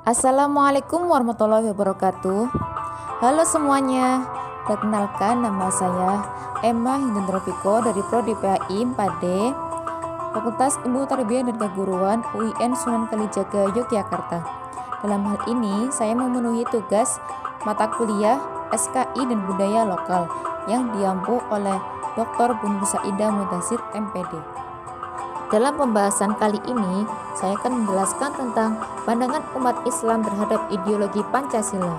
Assalamualaikum warahmatullahi wabarakatuh. Halo semuanya, perkenalkan nama saya Emma Hindendropiko dari Prodi PAI 4D, Fakultas Ilmu Tarbiyah dan Keguruan UIN Sunan Kalijaga, Yogyakarta. Dalam hal ini, saya memenuhi tugas mata kuliah SKI dan Budaya Lokal yang diampu oleh Dr. Bumbu Saidah Mudasir MPD. Dalam pembahasan kali ini, saya akan menjelaskan tentang pandangan umat Islam terhadap ideologi Pancasila.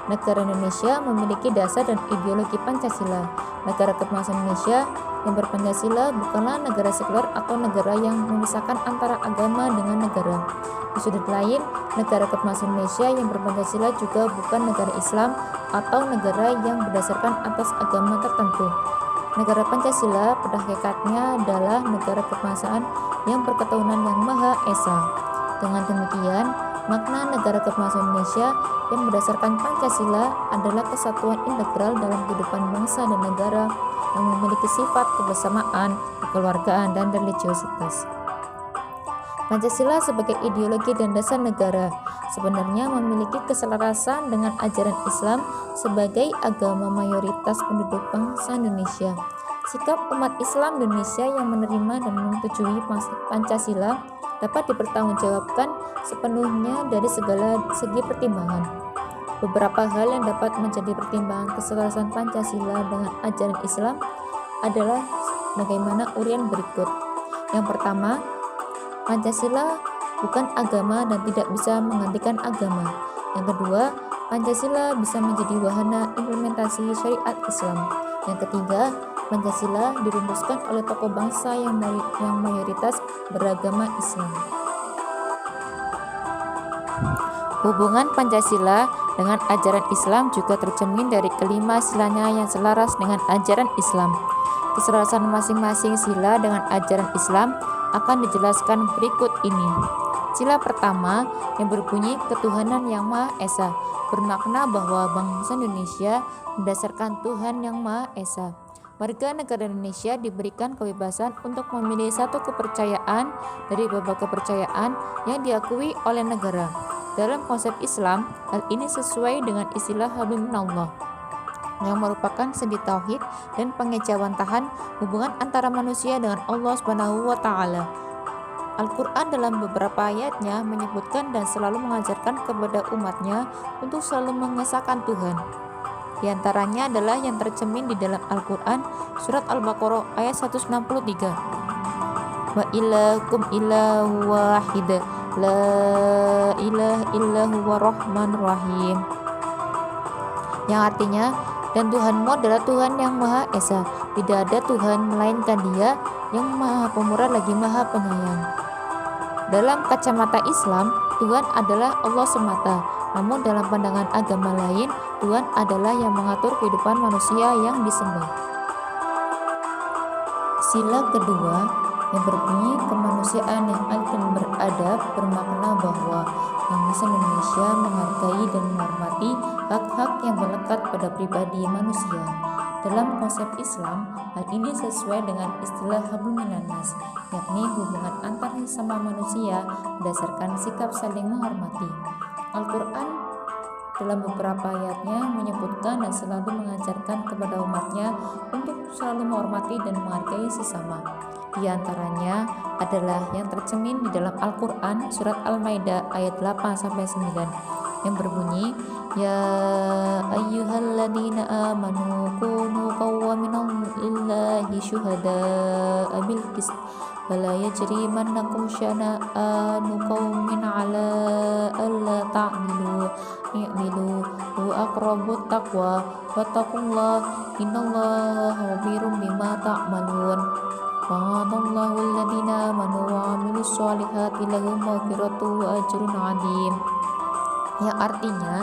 Negara Indonesia memiliki dasar dan ideologi Pancasila. Negara Kesatuan Indonesia yang berpancasila bukanlah negara sekuler atau negara yang memisahkan antara agama dengan negara. Di sudut lain, negara Kesatuan Indonesia yang berpancasila juga bukan negara Islam atau negara yang berdasarkan atas agama tertentu. Negara Pancasila pada hakikatnya adalah negara kebangsaan yang berketuhanan yang Maha Esa. Dengan demikian, makna negara kesatuan Indonesia yang berdasarkan Pancasila adalah kesatuan integral dalam kehidupan bangsa dan negara yang memiliki sifat kebersamaan, kekeluargaan, dan religiositas. Pancasila sebagai ideologi dan dasar negara sebenarnya memiliki keselarasan dengan ajaran Islam sebagai agama mayoritas penduduk bangsa Indonesia. Sikap umat Islam Indonesia yang menerima dan menyetujui Pancasila dapat dipertanggungjawabkan sepenuhnya dari segala segi pertimbangan. Beberapa hal yang dapat menjadi pertimbangan keselarasan Pancasila dengan ajaran Islam adalah bagaimana uraian berikut. Yang pertama, Pancasila bukan agama dan tidak bisa menggantikan agama. Yang kedua, Pancasila bisa menjadi wahana implementasi syariat Islam. Yang ketiga, Pancasila dirumuskan oleh tokoh bangsa yang mayoritas beragama Islam. Hubungan Pancasila dengan ajaran Islam juga tercermin dari kelima silanya yang selaras dengan ajaran Islam. Keselarasan masing-masing sila dengan ajaran Islam akan dijelaskan berikut ini. Sila pertama yang berbunyi ketuhanan yang Maha Esa bermakna bahwa bangsa Indonesia berdasarkan Tuhan yang Maha Esa. Warga negara Indonesia diberikan kebebasan untuk memilih satu kepercayaan dari beberapa kepercayaan yang diakui oleh negara. Dalam konsep Islam, hal ini sesuai dengan istilah Habib minallah yang merupakan sendi tauhid dan pengejawantahan hubungan antara manusia dengan Allah Subhanahu wa taala. Al-Quran dalam beberapa ayatnya menyebutkan dan selalu mengajarkan kepada umatnya untuk selalu mengesahkan Tuhan. Di antaranya adalah yang tercermin di dalam Al-Quran surat Al-Baqarah ayat 163. Wa ilakum ilahu wahid la ilaha illahu warahmanur rahim. Yang artinya, dan Tuhanmu adalah Tuhan yang Maha Esa. Tidak ada Tuhan melainkan Dia yang Maha Pemurah lagi Maha Penyayang. Dalam kacamata Islam, Tuhan adalah Allah semata. Namun dalam pandangan agama lain, Tuhan adalah yang mengatur kehidupan manusia yang disembah. Sila kedua yang berbunyi kemanusiaan yang adil dan beradab bermakna bahwa bangsa Indonesia menghargai dan menghormati hak-hak yang melekat pada pribadi manusia. Dalam konsep Islam, hal ini sesuai dengan istilah hablum minannas, yakni hubungan antar sesama manusia berdasarkan sikap saling menghormati. Al-Quran dalam beberapa ayatnya menyebutkan dan selalu mengajarkan kepada umatnya untuk selalu menghormati dan menghargai sesama. Di antaranya adalah yang tercermin di dalam Al-Quran surat Al-Maidah ayat 8-9 yang berbunyi, Ya ayyuhalladzina amanu kunu qawwamina lillahi syuhada'a bil qist wala yajrimannakum syana'anu qaumin ala alla ta'dilu i'dilu wa aqrabut taqwa wattaqullaha innallaha khabirum bima ta'malun. Wa'adallahu alladhina amanu wa 'amilus solihati lahum maghfiratu wa ajrun 'adzim. Yang artinya,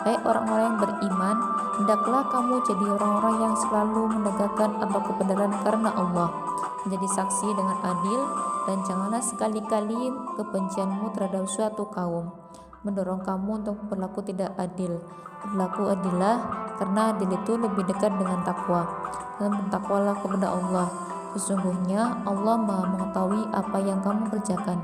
hai orang-orang yang beriman, hendaklah kamu jadi orang-orang yang selalu menegakkan atau kebenaran karena Allah, menjadi saksi dengan adil, dan janganlah sekali-kali kebencianmu terhadap suatu kaum mendorong kamu untuk berlaku tidak adil. Berlaku adillah, karena adil itu lebih dekat dengan takwa, dan bertakwalah kepada Allah. Sesungguhnya Allah Maha mengetahui apa yang kamu kerjakan.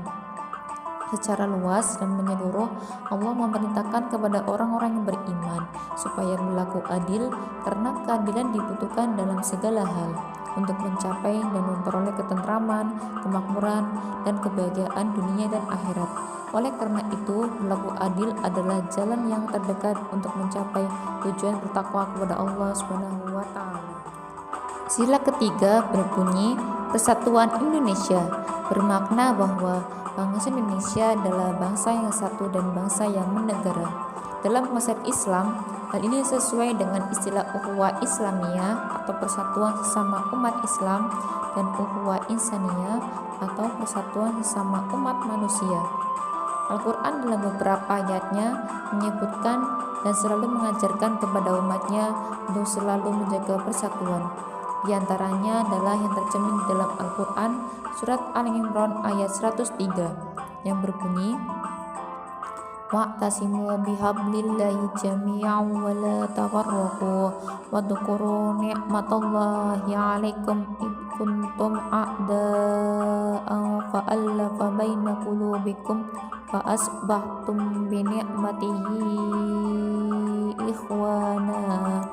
secara luas dan menyeluruh, Allah memerintahkan kepada orang-orang yang beriman supaya berlaku adil, karena keadilan dibutuhkan dalam segala hal untuk mencapai dan memperoleh ketentraman, kemakmuran, dan kebahagiaan dunia dan akhirat. Oleh karena itu, berlaku adil adalah jalan yang terdekat untuk mencapai tujuan bertakwa kepada Allah Subhanahu wa taala. Sila ketiga berbunyi Persatuan Indonesia, bermakna bahwa bangsa Indonesia adalah bangsa yang satu dan bangsa yang bernegara. Dalam konsep Islam, hal ini sesuai dengan istilah ukhuwah Islamiyah atau persatuan sesama umat Islam dan ukhuwah insaniyah atau persatuan sesama umat manusia. Al-Quran dalam beberapa ayatnya menyebutkan dan selalu mengajarkan kepada umatnya untuk selalu menjaga persatuan. Di antaranya adalah yang tercermin di dalam Al-Quran surat Al-Imran ayat 103 yang berbunyi wa'tasimu bihablillahi jami'an wa la tafarraqu wadhkuru ni'matallahi 'alaikum id kuntum a'da'an fa'alafa baina qulubikum fa asbahtum bi ni'matihi ikhwana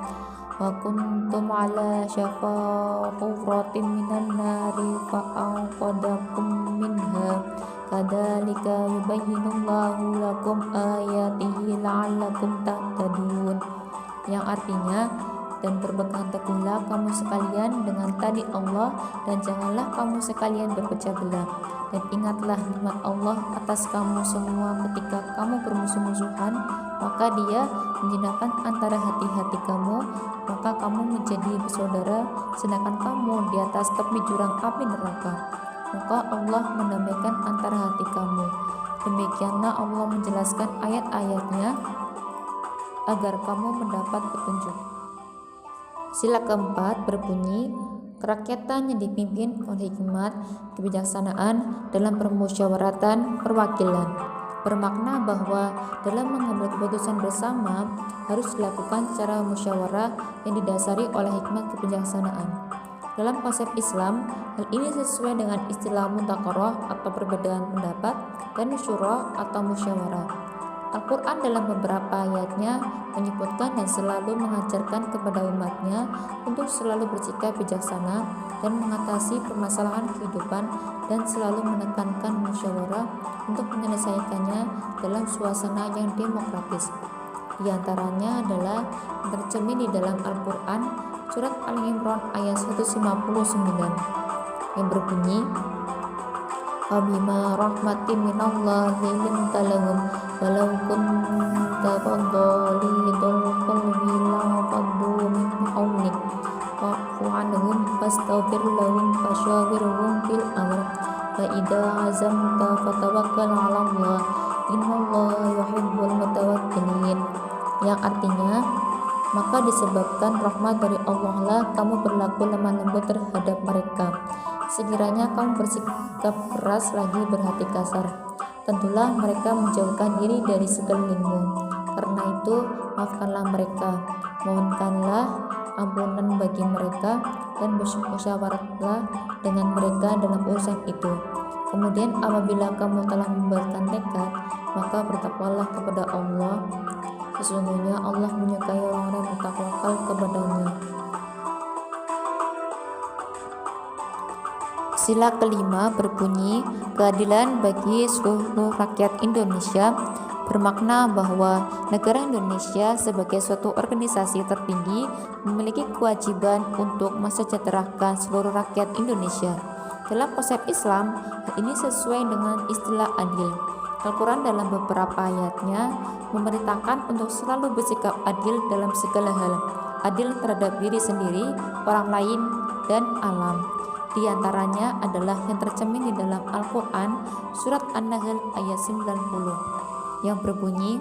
wa kuntum ala syafa hufratin minan nari fa'anqadakum minha kadzalika yubayyinullahu lakum ayatihi la'allakum tahtadun, yang artinya, dan berpegang teguhlah kamu sekalian dengan tali Allah dan janganlah kamu sekalian berpecah belah, dan ingatlah nikmat Allah atas kamu semua ketika kamu bermusuh-musuhan, maka Dia menjinakkan antara hati-hati kamu, maka kamu menjadi bersaudara sedangkan kamu di atas tepi jurang api neraka, maka Allah mendamaikan antara hati kamu. Demikianlah Allah menjelaskan ayat-ayatnya agar kamu mendapat petunjuk. Sila keempat berbunyi kerakyatan yang dipimpin oleh hikmat, kebijaksanaan dalam permusyawaratan perwakilan, bermakna bahwa dalam mengambil keputusan bersama harus dilakukan secara musyawarah yang didasari oleh hikmat kebijaksanaan. Dalam konsep Islam, hal ini sesuai dengan istilah mudzakarah atau perbedaan pendapat dan syura atau musyawarah. Al-Quran dalam beberapa ayatnya menyebutkan dan selalu mengajarkan kepada umatnya untuk selalu bersikap bijaksana dan mengatasi permasalahan kehidupan dan selalu menekankan musyawarah untuk menyelesaikannya dalam suasana yang demokratis. Di antaranya adalah tercermin di dalam Al-Quran surat Al-Imran ayat 159 yang berbunyi Fabima rahmatin minallahi linta lahum walau kunta fadhalidul qalbi la'faddu min hawlik fa'fu anhum fastaghfir lahum fasyawirhum fil amr fa idza azamta fatawakkal 'ala Allah innallaha yuhibbul mutawakkilin, yang artinya, maka disebabkan rahmat dari Allah lah kamu berlaku lemah lembut terhadap mereka. Sekiranya kamu bersikap keras lagi berhati kasar, tentulah mereka menjauhkan diri dari sekelilingmu. Karena itu, maafkanlah mereka, mohonkanlah ampunan bagi mereka, dan bersyawarahlah dengan mereka dalam urusan itu. Kemudian apabila kamu telah membuatkan tekad, maka bertakwalah kepada Allah. Sesungguhnya Allah menyukai orang-orang yang bertawakal kepadanya. Sila kelima berbunyi keadilan bagi seluruh rakyat Indonesia, bermakna bahwa negara Indonesia sebagai suatu organisasi tertinggi memiliki kewajiban untuk mensejahterakan seluruh rakyat Indonesia. Dalam konsep Islam, hal ini sesuai dengan istilah adil. Al-Quran dalam beberapa ayatnya memerintahkan untuk selalu bersikap adil dalam segala hal, adil terhadap diri sendiri, orang lain, dan alam. Di antaranya adalah yang tercermin di dalam Al-Quran surat An-Nahl ayat 90 yang berbunyi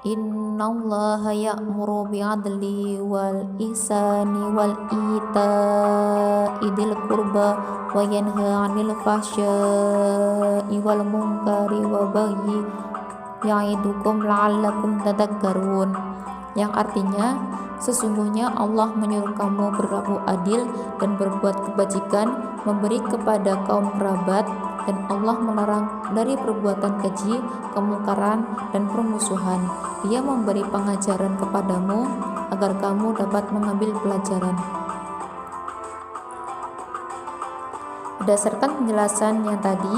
Innallaha ya'muru bi'adli wal ihsani wal ita'i dzil qurba wa yanha 'anil fahsya'i wal munkari wa baghi ya'idukum la'allakum tadhakkarun. yang artinya sesungguhnya Allah menyuruh kamu berlaku adil dan berbuat kebajikan, memberi kepada kaum kerabat, dan Allah melarang dari perbuatan keji, kemungkaran, dan permusuhan. Dia memberi pengajaran kepadamu agar kamu dapat mengambil pelajaran. Berdasarkan penjelasan yang tadi,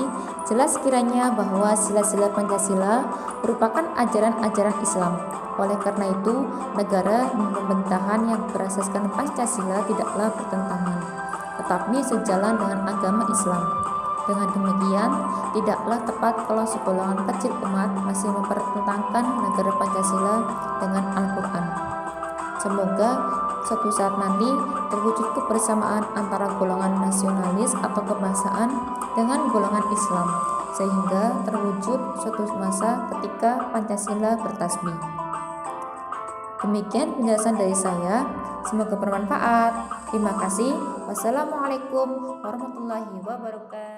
jelas kiranya bahwa sila-sila Pancasila merupakan ajaran-ajaran Islam. Oleh karena itu, negara dan pemerintahan yang berasaskan Pancasila tidaklah bertentangan, tetapi sejalan dengan agama Islam. Dengan demikian, tidaklah tepat kalau segolongan kecil umat masih mempertentangkan negara Pancasila dengan Al-Quran. Semoga suatu saat nanti terwujud kebersamaan antara golongan nasionalis atau kebangsaan dengan golongan Islam, sehingga terwujud suatu masa ketika Pancasila bertasbih. Demikian penjelasan dari saya, semoga bermanfaat. Terima kasih. Wassalamualaikum warahmatullahi wabarakatuh.